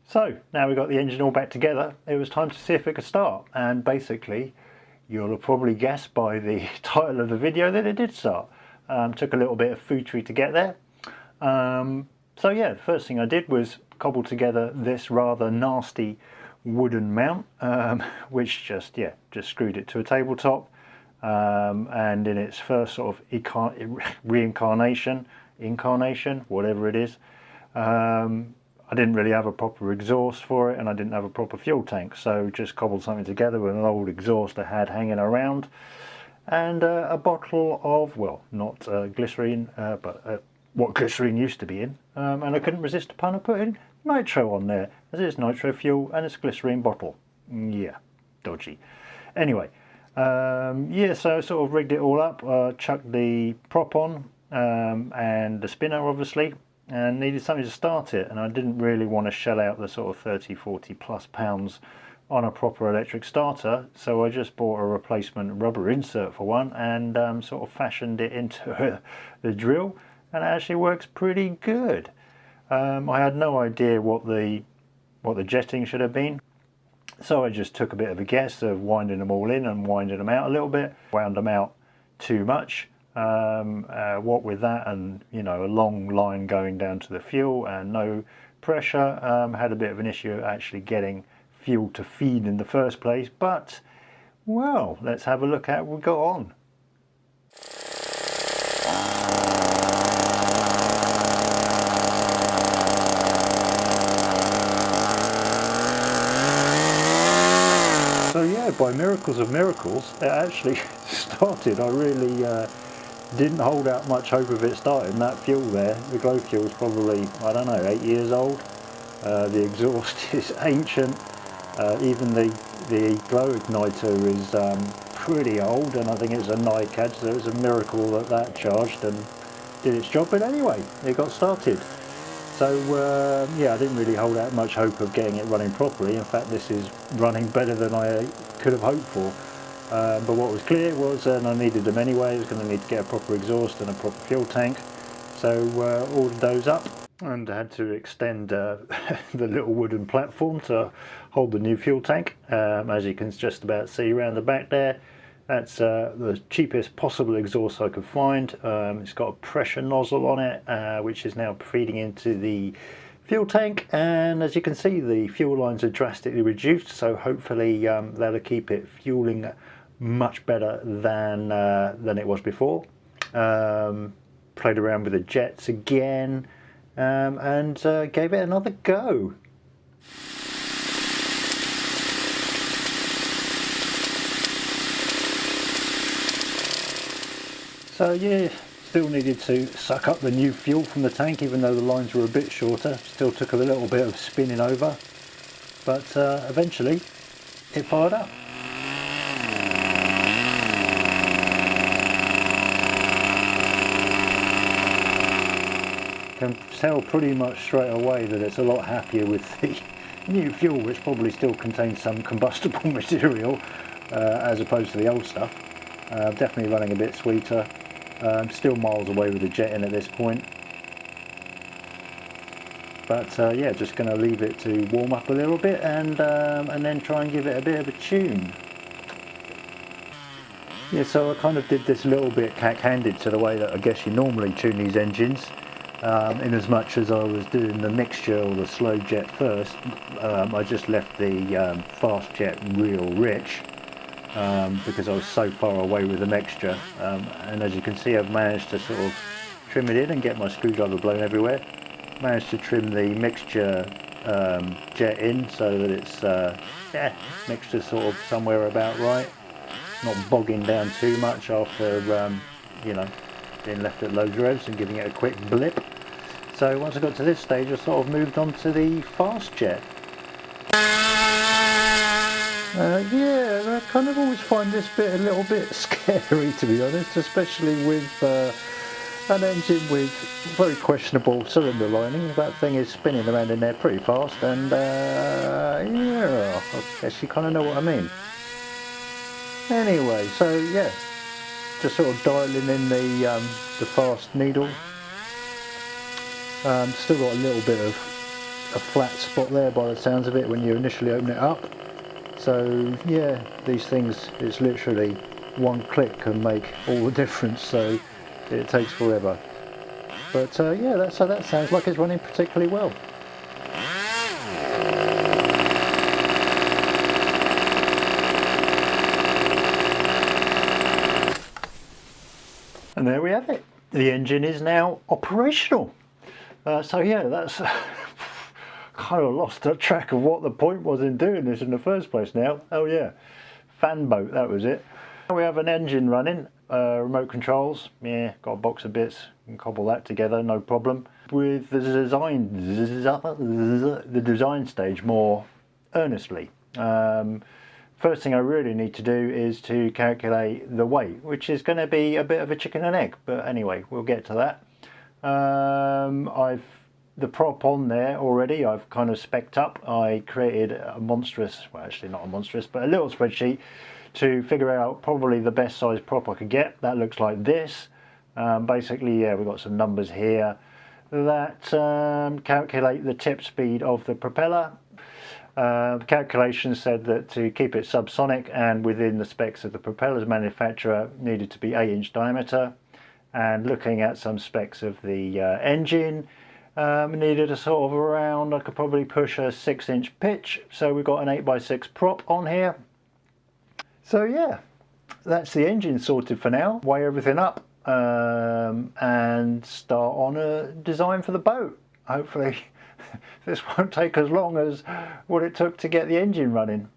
So now we've got the engine all back together, it was time to see if it could start, and basically you'll have probably guessed by the title of the video that it did start. Took a little bit of footery to get there. So yeah, the first thing I did was cobble together this rather nasty wooden mount, which just screwed it to a tabletop, and in its first sort of incarnation, whatever it is, I didn't really have a proper exhaust for it, and I didn't have a proper fuel tank, so just cobbled something together with an old exhaust I had hanging around, and a bottle of, well, not glycerine, but what glycerine used to be in, and I couldn't resist the pun of putting nitro on there, as it's nitro fuel and it's a glycerine bottle. Yeah, dodgy. Anyway, yeah, so I sort of rigged it all up, chucked the prop on, and the spinner obviously, and needed something to start it, and I didn't really want to shell out the sort of 30-40 plus pounds on a proper electric starter, so I just bought a replacement rubber insert for one and sort of fashioned it into the drill, and it actually works pretty good. I had no idea what the jetting should have been, so I just took a bit of a guess of winding them all in and winding them out a little bit. Wound them out too much, what with that and, you know, a long line going down to the fuel and no pressure, had a bit of an issue actually getting fuel to feed in the first place, but well, let's have a look at what we got on. So yeah, by miracles of miracles, it actually started. I really didn't hold out much hope of it starting. That fuel there, the glow fuel, is probably, I don't know, 8 years old. The exhaust is ancient. Even the glow igniter is pretty old, and I think it's a NiCad, so it was a miracle that that charged and did its job. But anyway, it got started. So yeah, I didn't really hold out much hope of getting it running properly. In fact, this is running better than I could have hoped for. But what was clear was, and I needed them anyway, I was going to need to get a proper exhaust and a proper fuel tank. So ordered those up and had to extend the little wooden platform to hold the new fuel tank. As you can just about see around the back there, that's the cheapest possible exhaust I could find. It's got a pressure nozzle on it, which is now feeding into the fuel tank, and as you can see, the fuel lines are drastically reduced, so hopefully that'll keep it fueling much better than it was before. Played around with the jets again, and gave it another go. So yeah, still needed to suck up the new fuel from the tank, even though the lines were a bit shorter. Still took a little bit of spinning over, but eventually it fired up. Can tell pretty much straight away that it's a lot happier with the new fuel, which probably still contains some combustible material as opposed to the old stuff. Definitely running a bit sweeter. Still miles away with the jet in at this point, but yeah, just going to leave it to warm up a little bit and then try and give it a bit of a tune. Yeah, so I kind of did this a little bit cack-handed to the way that I guess you normally tune these engines, in as much as I was doing the mixture or the slow jet first. I just left the fast jet real rich, because I was so far away with the mixture, and as you can see, I've managed to sort of trim it in and get my screwdriver blown everywhere. Managed to trim the mixture jet in so that it's yeah, mixture sort of somewhere about right, not bogging down too much after you know, being left at low revs and giving it a quick blip. So once I got to this stage, I sort of moved on to the fast jet. Yeah, I kind of always find this bit a little bit scary, to be honest, especially with an engine with very questionable cylinder lining. That thing is spinning around in there pretty fast, and yeah, I guess you kind of know what I mean. Anyway, so yeah, just sort of dialing in the fast needle. Still got a little bit of flat spot there by the sounds of it when you initially open it up. So yeah, these things, it's literally one click can make all the difference, so it takes forever. But yeah, so that sounds like it's running particularly well. And there we have it. The engine is now operational. So yeah, that's kind of lost track of what the point was in doing this in the first place now. Oh yeah, fan boat, that was it. We have an engine running, remote controls. Yeah, got a box of bits, can cobble that together, no problem. With the design stage more earnestly. First thing I really need to do is to calculate the weight, which is going to be a bit of a chicken and egg, but anyway, we'll get to that. I've the prop on there already, I've kind of specced up. I created a monstrous, well actually not a monstrous, but a little spreadsheet to figure out probably the best size prop I could get. That looks like this. Basically, yeah, we've got some numbers here that calculate the tip speed of the propeller. The calculation said that to keep it subsonic and within the specs of the propeller's manufacturer needed to be 8-inch diameter, and looking at some specs of the engine, needed a sort of around, I could probably push a 6-inch pitch, so we've got an 8x6 prop on here. So yeah, that's the engine sorted for now. Weigh everything up and start on a design for the boat. Hopefully this won't take as long as what it took to get the engine running.